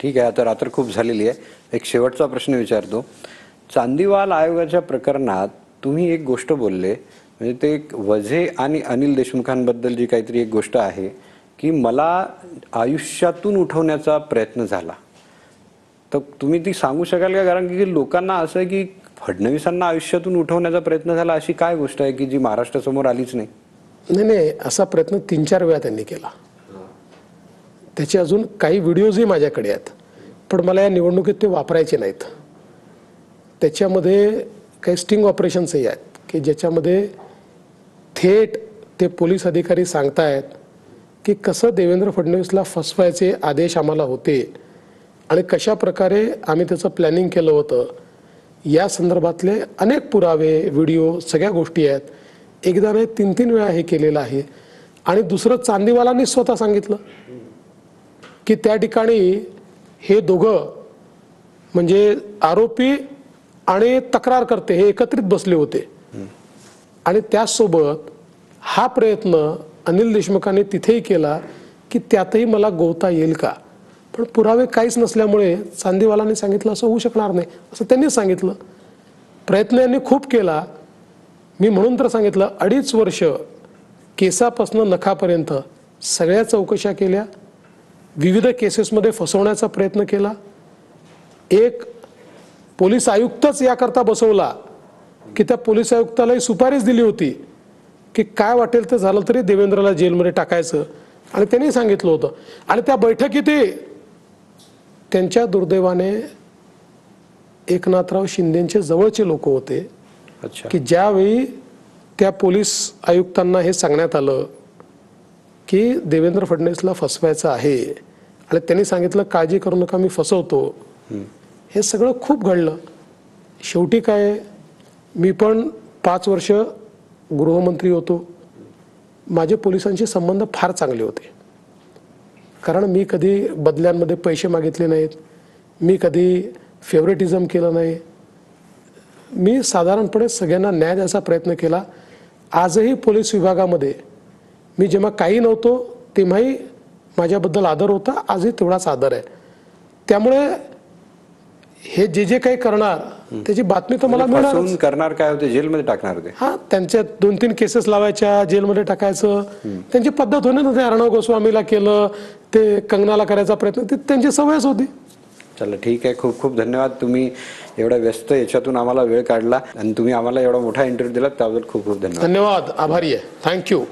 ठीक आहे, आता रात्र खूप झालेली आहे. एक शेवटचा प्रश्न विचारतो. चांदीवाल आयोगाच्या प्रकरणात तुम्ही एक गोष्ट बोलले, म्हणजे ते एक वझे आणि अनिल देशमुखांबद्दल जी काहीतरी एक गोष्ट आहे की मला आयुष्यातून उठवण्याचा प्रयत्न झाला, तर तुम्ही ती सांगू शकाल का? कारण की लोकांना असं आहे की फडणवीसांना आयुष्यातून उठवण्याचा प्रयत्न झाला, अशी काय गोष्ट आहे की जी महाराष्ट्रासमोर आलीच नाही? नाही, असा प्रयत्न 3-4 वेळा त्यांनी केला. त्याचे अजून काही व्हिडिओजही माझ्याकडे आहेत, पण मला या निवडणुकीत ते वापरायचे नाहीत. त्याच्यामध्ये काही स्टिंग ऑपरेशन्सही आहेत की ज्याच्यामध्ये थेट ते पोलीस अधिकारी सांगतायत की कसं देवेंद्र फडणवीसला फसवायचे आदेश आम्हाला होते आणि कशा प्रकारे आम्ही त्याचं प्लॅनिंग केलं होतं, या संदर्भातले अनेक पुरावे, व्हिडिओ, सगळ्या गोष्टी आहेत. एकदा नाही 3-3 वेळा हे केलेलं आहे. आणि दुसरं, चांदीवालांनी स्वतः सांगितलं की त्या ठिकाणी हे दोघं म्हणजे आरोपी आणि तक्रारकर्ते हे एकत्रित बसले होते आणि त्याचसोबत हा प्रयत्न अनिल देशमुखांनी तिथेही केला की त्यातही मला गोवता येईल का, पण पुरावे काहीच नसल्यामुळे चांदीवालांनी सांगितलं असं होऊ शकणार नाही, असं त्यांनी सांगितलं. प्रयत्न यांनी खूप केला. मी म्हणून तर सांगितलं, 2.5 वर्ष केसापासून नखापर्यंत सगळ्या चौकशा केल्या, विविध केसेसमध्ये फसवण्याचा प्रयत्न केला. एक पोलीस आयुक्तच याकरता बसवला की त्या पोलीस आयुक्तालाही सुपारीच दिली होती की काय वाटेल ते झालं तरी देवेंद्रला जेलमध्ये टाकायचं, आणि त्यांनी सांगितलं होतं. आणि त्या बैठकीतही त्यांच्या दुर्दैवाने एकनाथराव शिंदेचे जवळचे लोक होते की ज्यावेळी त्या पोलीस आयुक्तांना हे सांगण्यात आलं की देवेंद्र फडणवीसला फसवायचं आहे आणि त्यांनी सांगितलं काळजी करू नका मी फसवतो, हे सगळं खूप घडलं. शेवटी काय, मी पण 5 वर्ष गृहमंत्री होतो. माझे पोलिसांशी संबंध फार चांगले होते, कारण मी कधी बदल्यांमध्ये पैसे मागितले नाहीत, मी कधी फेवरेटिझम केलं नाही. मी साधारणपणे सगळ्यांना न्याय द्यायचा प्रयत्न केला. आजही पोलीस विभागामध्ये मी जेव्हा काही नव्हतो तेव्हाही माझ्याबद्दल आदर होता, आजही तेवढाच आदर आहे. त्यामुळे हे जे काही करणार त्याची बातमी तर मला मिळणार. करणार काय होते, जेलमध्ये टाकणार होते. हा, त्यांच्या 2-3 केसेस लावायच्या, जेलमध्ये टाकायचं, त्यांची पद्धत होती ना. ते अर्णव गोस्वामीला केलं, ते कंगनाला करायचा प्रयत्न, ते त्यांची सवयच होती. चला ठीक आहे, खूप खूप धन्यवाद. तुम्ही एवढा व्यस्त याच्यातून आम्हाला वेळ काढला आणि तुम्ही आम्हाला एवढा मोठा इंटरव्ह्यू दिला, त्याबद्दल खूप खूप धन्यवाद. धन्यवाद, आभारी आहे. थँक्यू.